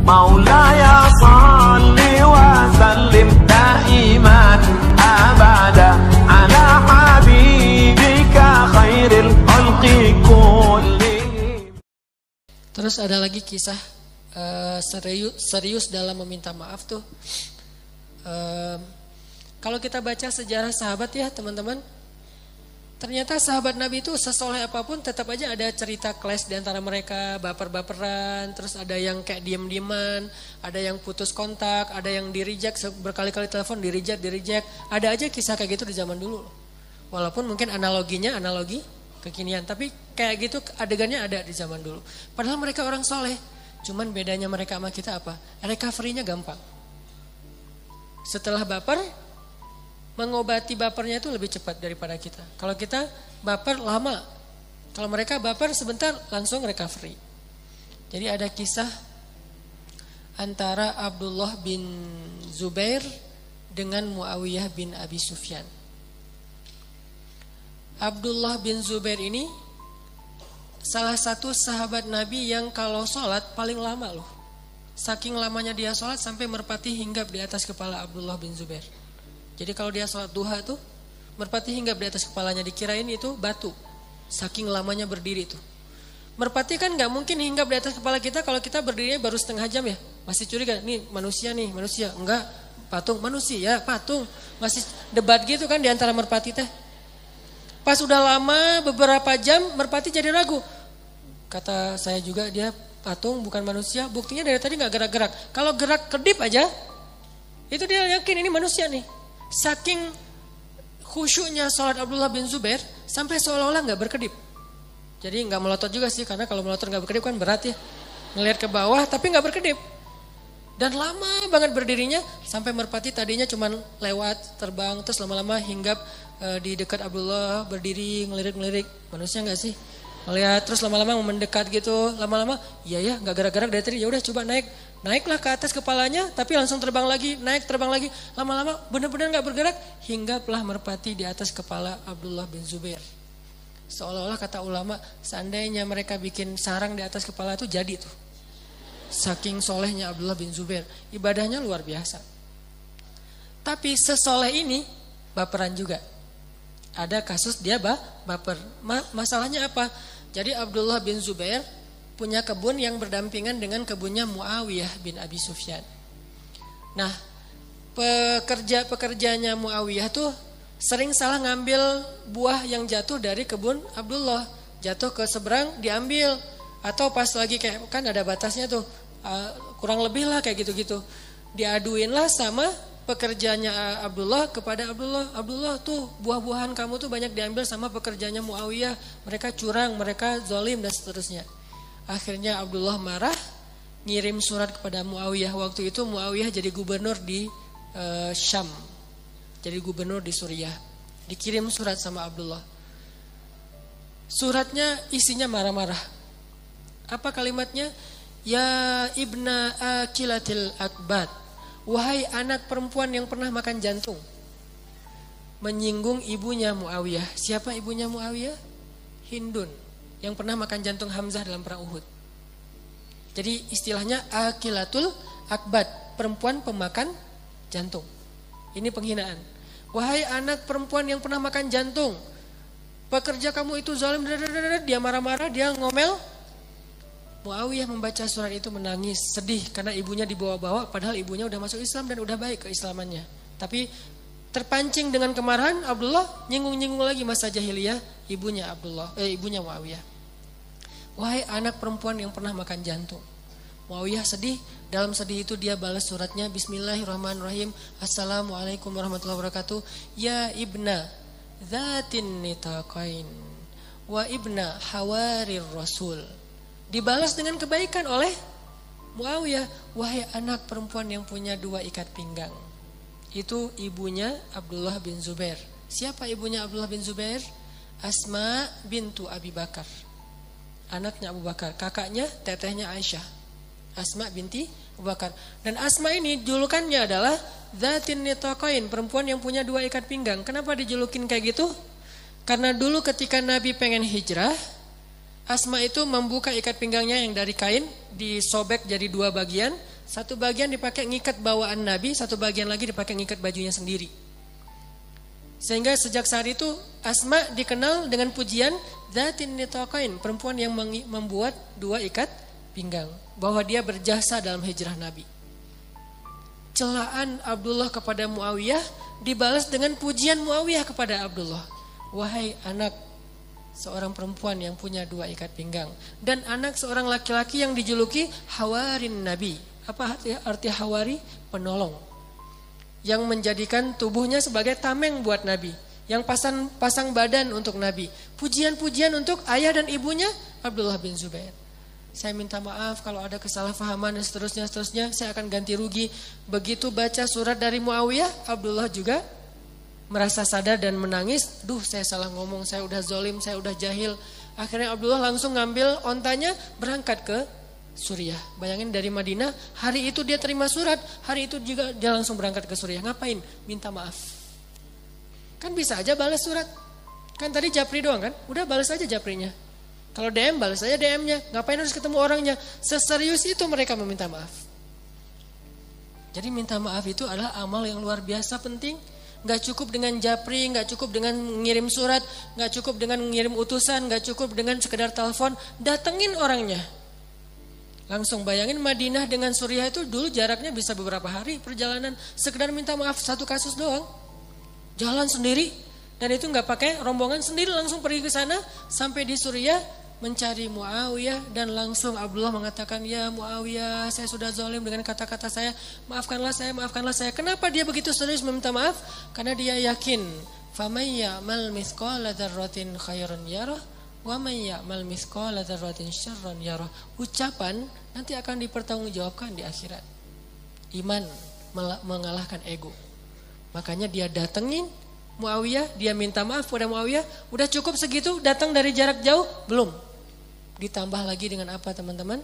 مولاي صل وسلم دائما أبدا على حبيبك خير الخلق كلهم. Terus ada lagi kisah serius dalam meminta maaf tuh. Kalau kita baca sejarah sahabat ya teman-teman, ternyata sahabat Nabi itu sesoleh apapun tetap aja ada cerita clash di antara mereka, baper-baperan, terus ada yang kayak diem-dieman, ada yang putus kontak, ada yang di-reject, berkali-kali telepon di-reject. Ada aja kisah kayak gitu di zaman dulu. Walaupun mungkin analoginya analogi kekinian, tapi kayak gitu adegannya ada di zaman dulu. Padahal mereka orang soleh, cuman bedanya mereka sama kita apa? Recovery-nya gampang. Setelah baper, mengobati bapernya itu lebih cepat daripada kita. Kalau kita baper lama, kalau mereka baper sebentar langsung recovery. Jadi ada kisah antara Abdullah bin Zubair dengan Muawiyah bin Abi Sufyan. Abdullah bin Zubair ini salah satu sahabat Nabi yang kalau sholat paling lama loh. Saking lamanya dia sholat sampai merpati hinggap di atas kepala Abdullah bin Zubair. Jadi kalau dia sholat duha tuh merpati hinggap di atas kepalanya, dikirain itu batu. Saking lamanya berdiri tuh. Merpati kan gak mungkin hinggap di atas kepala kita kalau kita berdirinya baru setengah jam ya. Masih curiga, nih manusia. Enggak, patung, manusia, patung. Masih debat gitu kan di antara merpati teh. Pas udah lama beberapa jam merpati jadi ragu. Kata saya juga dia patung bukan manusia. Buktinya dari tadi gak gerak-gerak. Kalau gerak kedip aja itu dia yakin ini manusia nih. Saking khusyuknya sholat Abdullah bin Zubair sampai seolah-olah gak berkedip. Jadi gak melotot juga sih, karena kalau melotot gak berkedip kan berat ya. Ngelihat ke bawah tapi gak berkedip. Dan lama banget berdirinya sampai merpati tadinya cuman lewat terbang terus lama-lama hinggap di dekat Abdullah, berdiri ngelirik-ngelirik. Manusia gak sih? Ngelihat terus lama-lama mendekat gitu. Lama-lama iya ya gak gerak-gerak dari tadi. Ya udah coba naiklah ke atas kepalanya, tapi langsung terbang lagi, terbang lagi. Lama-lama benar-benar gak bergerak, hinggaplah merpati di atas kepala Abdullah bin Zubair. Seolah-olah kata ulama, seandainya mereka bikin sarang di atas kepala itu jadi tuh. Saking solehnya Abdullah bin Zubair, ibadahnya luar biasa. Tapi sesoleh ini baperan juga. Ada kasus dia baper. Masalahnya apa? Jadi Abdullah bin Zubair punya kebun yang berdampingan dengan kebunnya Muawiyah bin Abi Sufyan. Nah, pekerjanya Muawiyah tuh sering salah ngambil buah yang jatuh dari kebun Abdullah. Jatuh ke seberang diambil. Atau pas lagi kayak kan ada batasnya tuh, kurang lebih lah kayak gitu-gitu. Diaduin lah sama pekerjanya Abdullah kepada Abdullah. Abdullah tuh buah-buahan kamu tuh banyak diambil sama pekerjanya Muawiyah. Mereka curang, mereka zalim dan seterusnya. Akhirnya Abdullah marah, ngirim surat kepada Muawiyah. Waktu itu Muawiyah jadi gubernur di Syam, jadi gubernur di Suriah. Dikirim surat sama Abdullah. Suratnya isinya marah-marah. Apa kalimatnya? Ya ibna akilatil akbat, wahai anak perempuan yang pernah makan jantung. Menyinggung ibunya Muawiyah. Siapa ibunya Muawiyah? Hindun, yang pernah makan jantung Hamzah dalam perang Uhud. Jadi istilahnya akilatul akbat, perempuan pemakan jantung. Ini penghinaan. Wahai anak perempuan yang pernah makan jantung, pekerja kamu itu zalim. Dia marah-marah, dia ngomel. Muawiyah membaca surat itu menangis, sedih karena ibunya dibawa-bawa, padahal ibunya udah masuk Islam dan udah baik keislamannya. Tapi terpancing dengan kemarahan, Abdullah nyinggung-nyinggung lagi masa jahiliyah ibunya Muawiyah. Wahai anak perempuan yang pernah makan jantung. Muawiyah sedih, dalam sedih itu dia balas suratnya, Bismillahirrahmanirrahim, Assalamualaikum warahmatullahi wabarakatuh. Ya ibna Zatin nitaqain wa ibna hawarir rasul. Dibalas dengan kebaikan oleh Muawiyah. Wahai anak perempuan yang punya dua ikat pinggang. Itu ibunya Abdullah bin Zubair. Siapa ibunya Abdullah bin Zubair? Asma bintu Abi Bakar, anaknya Abu Bakar. Kakaknya tetehnya Aisyah, Asma binti Abu Bakar. Dan Asma ini julukannya adalah Zatin nitaqain, perempuan yang punya dua ikat pinggang. Kenapa dijulukin kayak gitu? Karena dulu ketika Nabi pengen hijrah, Asma itu membuka ikat pinggangnya yang dari kain, disobek jadi 2 bagian. Satu bagian dipakai ngikat bawaan Nabi, satu bagian lagi dipakai ngikat bajunya sendiri. Sehingga sejak saat itu Asma dikenal dengan pujian Dzatin nitaqain, perempuan yang membuat 2 ikat pinggang, bahwa dia berjasa dalam hijrah Nabi. Celaan Abdullah kepada Muawiyah dibalas dengan pujian Muawiyah kepada Abdullah. Wahai anak seorang perempuan yang punya 2 ikat pinggang, dan anak seorang laki-laki yang dijuluki Hawarin Nabi. Apa arti Hawari? Penolong. Yang menjadikan tubuhnya sebagai tameng buat Nabi, yang pasang badan untuk Nabi. Pujian-pujian untuk ayah dan ibunya Abdullah bin Zubair. Saya minta maaf kalau ada kesalahpahaman dan seterusnya, saya akan ganti rugi. Begitu baca surat dari Muawiyah, Abdullah juga merasa sadar dan menangis. Duh, saya salah ngomong, saya udah zolim, saya udah jahil. Akhirnya Abdullah langsung ngambil ontanya, berangkat ke Suriah. Bayangin dari Madinah, hari itu dia terima surat, hari itu juga dia langsung berangkat ke Suriah. Ngapain? Minta maaf. Kan bisa aja balas surat. Kan tadi japri doang kan? Udah balas aja japrinya. Kalau DM balas aja DM-nya. Ngapain harus ketemu orangnya? Seserius itu mereka meminta maaf. Jadi minta maaf itu adalah amal yang luar biasa penting. Gak cukup dengan japri, gak cukup dengan ngirim surat, gak cukup dengan ngirim utusan, gak cukup dengan sekedar telepon. Datengin orangnya. Langsung bayangin Madinah dengan Suriah itu dulu jaraknya bisa beberapa hari perjalanan. Sekedar minta maaf 1 kasus doang. Jalan sendiri. Dan itu gak pakai rombongan, sendiri langsung pergi ke sana. Sampai di Suriah mencari Muawiyah. Dan langsung Abdullah mengatakan, ya Muawiyah, saya sudah zalim dengan kata-kata saya. Maafkanlah saya, maafkanlah saya. Kenapa dia begitu serius meminta maaf? Karena dia yakin, فَمَنْ يَعْمَلْ مِثْقَالَ ذَرَّةٍ خَيْرًا يَرَهُ وَمَنْ يَعْمَلْ مِثْقَالَ ذَرَّةٍ شَرًّا يَرَهُ. Ucapan nanti akan dipertanggungjawabkan di akhirat. Iman mengalahkan ego. Makanya dia datengin Muawiyah, dia minta maaf pada Muawiyah. Udah cukup segitu, datang dari jarak jauh? Belum. Ditambah lagi dengan apa teman-teman?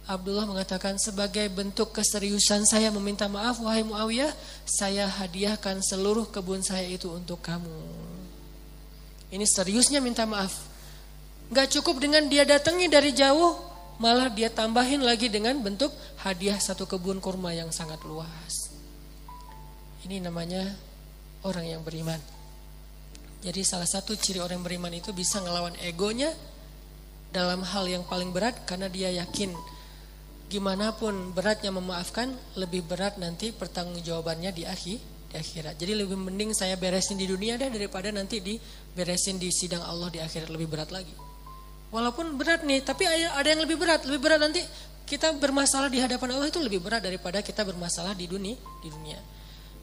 Abdullah mengatakan, sebagai bentuk keseriusan saya meminta maaf, wahai Muawiyah, saya hadiahkan seluruh kebun saya itu untuk kamu. Ini seriusnya minta maaf. Gak cukup dengan dia datangi dari jauh, malah dia tambahin lagi dengan bentuk hadiah 1 kebun kurma yang sangat luas. Ini namanya orang yang beriman. Jadi salah satu ciri orang yang beriman itu bisa ngelawan egonya dalam hal yang paling berat, karena dia yakin gimana pun beratnya memaafkan, lebih berat nanti pertanggungjawabannya di akhirat. Jadi lebih mending saya beresin di dunia dah daripada nanti diberesin di sidang Allah di akhirat, lebih berat lagi. Walaupun berat nih, tapi ada yang lebih berat. Lebih berat nanti kita bermasalah di hadapan Allah itu lebih berat daripada kita bermasalah di dunia.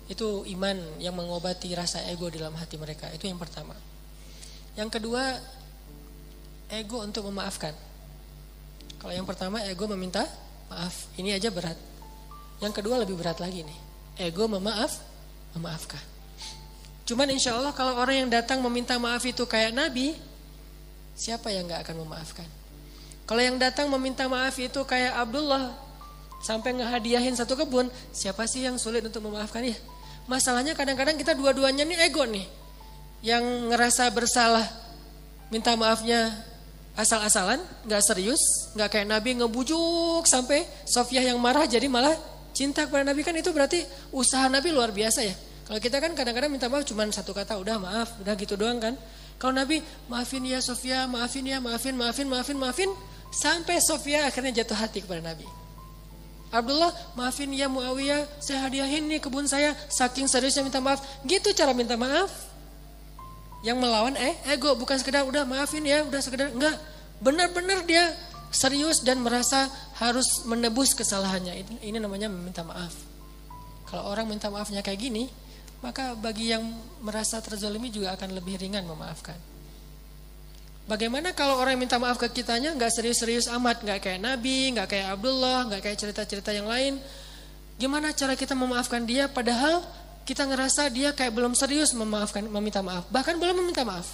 Itu iman yang mengobati rasa ego dalam hati mereka. Itu yang pertama. Yang kedua, ego untuk memaafkan. Kalau yang pertama ego meminta maaf, ini aja berat. Yang kedua lebih berat lagi nih, ego memaafkan. Cuman insya Allah kalau orang yang datang meminta maaf itu kayak Nabi, siapa yang gak akan memaafkan? Kalau yang datang meminta maaf itu kayak Abdullah, sampai ngehadiahin 1 kebun, siapa sih yang sulit untuk memaafkan ya? Masalahnya kadang-kadang kita dua-duanya nih ego nih, yang ngerasa bersalah, minta maafnya asal-asalan, gak serius, gak kayak Nabi ngebujuk sampai Sofiyah yang marah jadi malah cinta kepada Nabi. Kan itu berarti usaha Nabi luar biasa ya. Kalau kita kan kadang-kadang minta maaf cuma 1 kata, udah maaf, udah gitu doang kan. Kalau Nabi, maafin ya Sofiyah, maafin ya, maafin, sampai Sofiyah akhirnya jatuh hati kepada Nabi. Abdullah, maafin ya Muawiyah, saya hadiahin nih kebun saya, saking seriusnya minta maaf. Gitu cara minta maaf. Yang melawan ego, bukan sekedar udah maafin ya, udah sekedar, enggak. Benar-benar dia serius dan merasa harus menebus kesalahannya. Ini namanya meminta maaf. Kalau orang minta maafnya kayak gini, maka bagi yang merasa terzalimi juga akan lebih ringan memaafkan. Bagaimana kalau orang yang minta maaf ke kitanya gak serius-serius amat, gak kayak Nabi, gak kayak Abdullah, gak kayak cerita-cerita yang lain. Gimana cara kita memaafkan dia padahal kita ngerasa dia kayak belum serius meminta maaf, bahkan belum meminta maaf.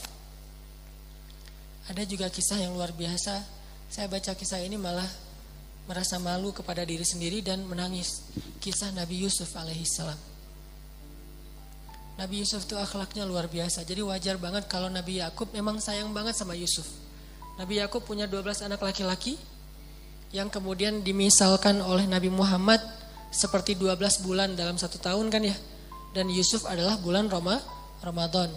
Ada juga kisah yang luar biasa. Saya baca kisah ini malah merasa malu kepada diri sendiri dan menangis. Kisah Nabi Yusuf alaihissalam. Nabi Yusuf itu akhlaknya luar biasa. Jadi wajar banget kalau Nabi Yakub memang sayang banget sama Yusuf. Nabi Yakub punya 12 anak laki-laki yang kemudian dimisalkan oleh Nabi Muhammad seperti 12 bulan dalam 1 tahun kan ya. Dan Yusuf adalah bulan Ramadan.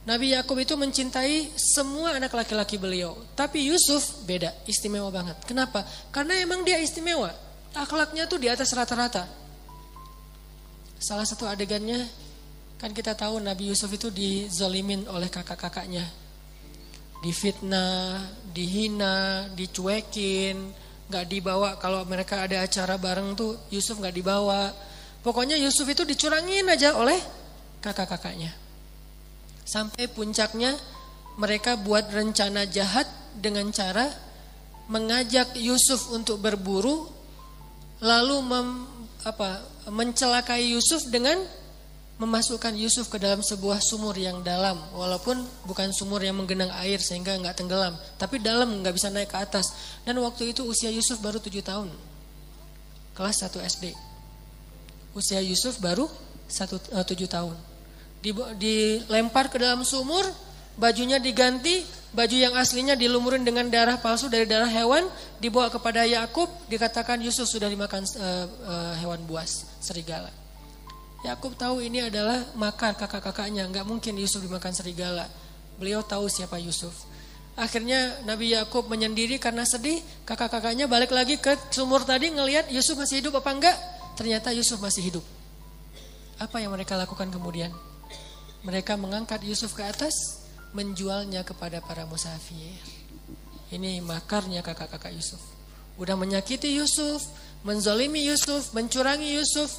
Nabi Yakub itu mencintai semua anak laki-laki beliau. Tapi Yusuf beda, istimewa banget. Kenapa? Karena emang dia istimewa. Akhlaknya tuh di atas rata-rata. Salah satu adegannya, kan kita tahu Nabi Yusuf itu dizolimin oleh kakak-kakaknya. Difitnah, dihina, dicuekin, gak dibawa. Kalau mereka ada acara bareng tuh Yusuf gak dibawa. Pokoknya Yusuf itu dicurangin aja oleh kakak-kakaknya. Sampai puncaknya mereka buat rencana jahat dengan cara mengajak Yusuf untuk berburu, lalu mencelakai Yusuf dengan memasukkan Yusuf ke dalam sebuah sumur yang dalam, walaupun bukan sumur yang menggenang air sehingga nggak tenggelam, tapi dalam, nggak bisa naik ke atas. Dan waktu itu usia Yusuf baru 7 tahun, kelas 1 SD. Usia Yusuf baru 7 tahun. Dilempar ke dalam sumur, bajunya diganti, baju yang aslinya dilumurin dengan darah palsu dari darah hewan, dibawa kepada Yakub, dikatakan Yusuf sudah dimakan hewan buas, serigala. Yakub tahu ini adalah makar kakak-kakaknya, nggak mungkin Yusuf dimakan serigala. Beliau tahu siapa Yusuf. Akhirnya Nabi Yakub menyendiri karena sedih. Kakak-kakaknya balik lagi ke sumur tadi ngelihat Yusuf masih hidup apa enggak. Ternyata Yusuf masih hidup. Apa yang mereka lakukan kemudian? Mereka mengangkat Yusuf ke atas, menjualnya kepada para musafir. Ini makarnya kakak-kakak Yusuf. Udah menyakiti Yusuf, menzalimi Yusuf, mencurangi Yusuf,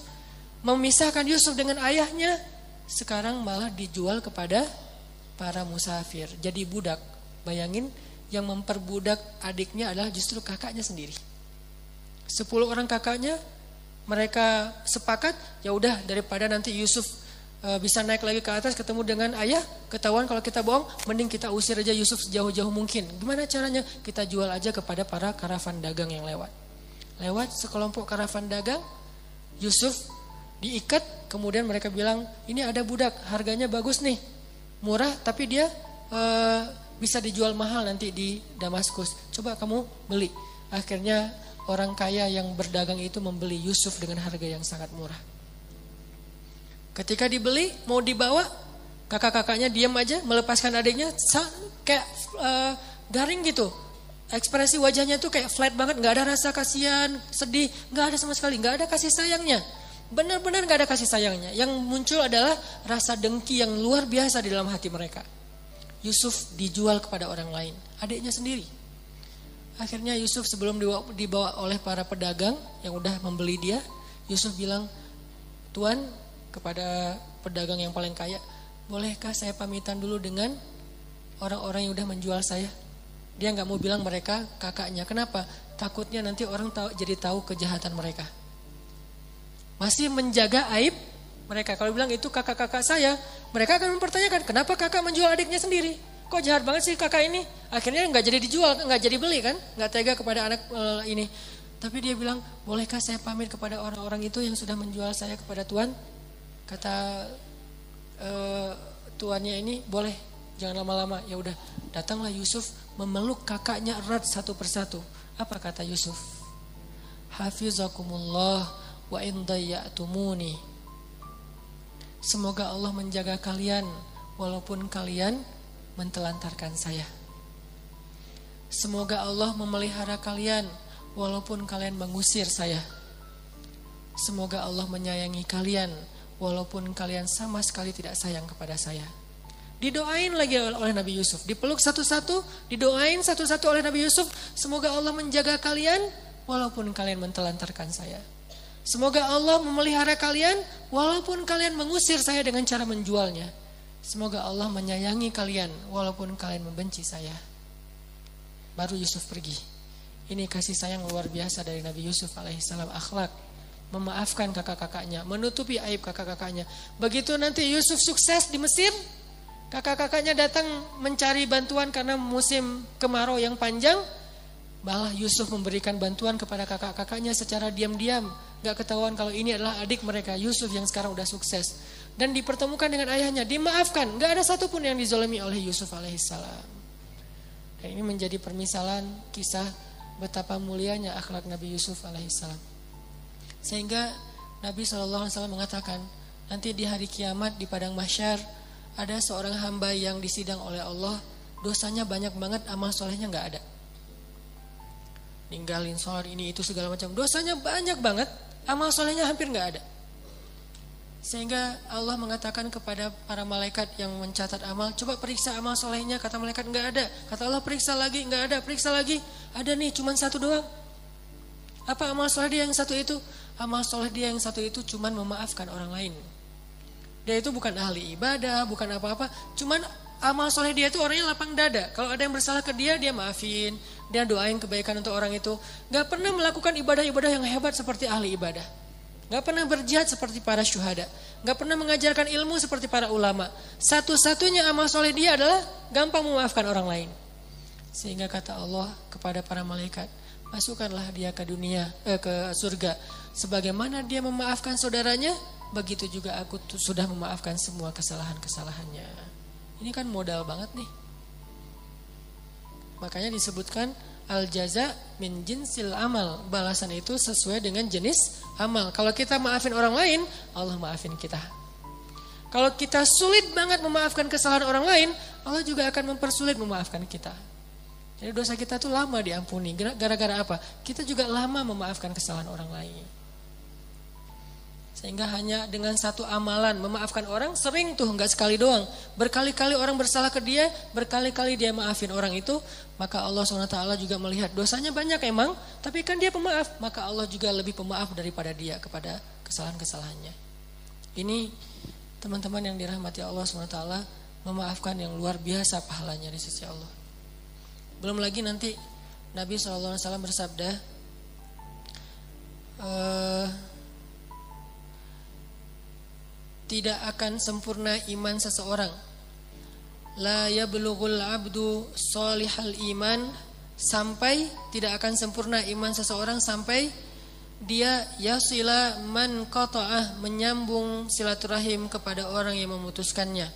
memisahkan Yusuf dengan ayahnya, sekarang malah dijual kepada para musafir. Jadi budak. Bayangin, yang memperbudak adiknya adalah justru kakaknya sendiri. 10 orang kakaknya, mereka sepakat, ya udah daripada nanti Yusuf bisa naik lagi ke atas ketemu dengan ayah, ketahuan kalau kita bohong, mending kita usir aja Yusuf sejauh-jauh mungkin. Gimana caranya? Kita jual aja kepada para karavan dagang yang lewat. Lewat sekelompok karavan dagang, Yusuf diikat, kemudian mereka bilang, ini ada budak, harganya bagus nih, murah, tapi dia bisa dijual mahal nanti di Damaskus. Coba kamu beli. Akhirnya orang kaya yang berdagang itu membeli Yusuf dengan harga yang sangat murah. Ketika dibeli, mau dibawa, kakak-kakaknya diam aja, melepaskan adiknya, kayak garing gitu. Ekspresi wajahnya tuh kayak flat banget, gak ada rasa kasihan, sedih, gak ada sama sekali, gak ada kasih sayangnya. Benar-benar gak ada kasih sayangnya. Yang muncul adalah rasa dengki yang luar biasa di dalam hati mereka. Yusuf dijual kepada orang lain, adiknya sendiri. Akhirnya Yusuf sebelum dibawa oleh para pedagang yang udah membeli dia, Yusuf bilang, Tuan, kepada pedagang yang paling kaya, bolehkah saya pamitan dulu dengan orang-orang yang udah menjual saya? Dia gak mau bilang mereka kakaknya. Kenapa? Takutnya nanti orang jadi tahu kejahatan mereka. Masih menjaga aib mereka. Kalau bilang itu kakak-kakak saya, mereka akan mempertanyakan, kenapa kakak menjual adiknya sendiri? Kok jahat banget sih kakak ini? Akhirnya nggak jadi dijual, nggak jadi beli kan? Nggak tega kepada anak ini. Tapi dia bilang, bolehkah saya pamit kepada orang-orang itu yang sudah menjual saya kepada Tuan? Kata tuannya ini, boleh, jangan lama-lama. Ya udah, datanglah Yusuf memeluk kakaknya erat satu persatu. Apa kata Yusuf? Hafizakumullah wa in dayya'tumuni. Semoga Allah menjaga kalian walaupun kalian mentelantarkan saya. Semoga Allah memelihara kalian walaupun kalian mengusir saya. Semoga Allah menyayangi kalian walaupun kalian sama sekali tidak sayang kepada saya. Didoain lagi oleh Nabi Yusuf, dipeluk satu-satu, didoain satu-satu oleh Nabi Yusuf. Semoga Allah menjaga kalian walaupun kalian mentelantarkan saya. Semoga Allah memelihara kalian walaupun kalian mengusir saya dengan cara menjualnya. Semoga Allah menyayangi kalian walaupun kalian membenci saya. Baru Yusuf pergi. Ini kasih sayang luar biasa dari Nabi Yusuf alaihissalam, akhlak. Memaafkan kakak-kakaknya, menutupi aib kakak-kakaknya. Begitu nanti Yusuf sukses di Mesir, kakak-kakaknya datang mencari bantuan karena musim kemarau yang panjang. Malah Yusuf memberikan bantuan kepada kakak-kakaknya secara diam-diam. Gak ketahuan kalau ini adalah adik mereka, Yusuf yang sekarang udah sukses. Dan dipertemukan dengan ayahnya, dimaafkan. Gak ada satupun yang dizalimi oleh Yusuf alaihissalam. Dan ini menjadi permisalan kisah betapa mulianya akhlak Nabi Yusuf alaihissalam. Sehingga Nabi SAW mengatakan, nanti di hari kiamat di padang mahsyar ada seorang hamba yang disidang oleh Allah, dosanya banyak banget, amal solehnya nggak ada. Ninggalin sholat ini itu segala macam, dosanya banyak banget, amal solehnya hampir nggak ada. Sehingga Allah mengatakan kepada para malaikat yang mencatat amal, coba periksa amal solehnya. Kata malaikat nggak ada. Kata Allah periksa lagi, nggak ada. Periksa lagi, ada nih, cuman satu doang. Apa amal soleh dia yang satu itu? Amal soleh dia yang satu itu cuman memaafkan orang lain. Dia itu bukan ahli ibadah, bukan apa-apa, cuman amal soleh dia itu orangnya lapang dada. Kalau ada yang bersalah ke dia, dia maafin, dia doain kebaikan untuk orang itu. Gak pernah melakukan ibadah-ibadah yang hebat seperti ahli ibadah. Gak pernah berjihad seperti para syuhada. Gak pernah mengajarkan ilmu seperti para ulama. Satu-satunya amal soleh dia adalah gampang memaafkan orang lain. Sehingga kata Allah kepada para malaikat, masukkanlah dia ke dunia, ke surga. Sebagaimana dia memaafkan saudaranya, begitu juga aku sudah memaafkan semua kesalahan-kesalahannya. Ini kan modal banget nih. Makanya disebutkan al-jaza min jinsil amal. Balasan itu sesuai dengan jenis amal. Kalau kita maafin orang lain, Allah maafin kita. Kalau kita sulit banget memaafkan kesalahan orang lain, Allah juga akan mempersulit memaafkan kita. Jadi dosa kita tuh lama diampuni. Gara-gara apa? Kita juga lama memaafkan kesalahan orang lain. Sehingga hanya dengan satu amalan memaafkan orang, sering tuh, nggak sekali doang. Berkali-kali orang bersalah ke dia, berkali-kali dia maafin orang itu, maka Allah SWT juga melihat dosanya banyak emang, tapi kan dia pemaaf, maka Allah juga lebih pemaaf daripada dia kepada kesalahan-kesalahannya. Ini teman-teman yang dirahmati Allah SWT, memaafkan yang luar biasa pahalanya di sisi Allah. Belum lagi nanti Nabi SAW bersabda, tidak akan sempurna iman seseorang. La yablughul abdu salihal iman, sampai tidak akan sempurna iman seseorang sampai dia yasila man qata'ah, menyambung silaturahim kepada orang yang memutuskannya.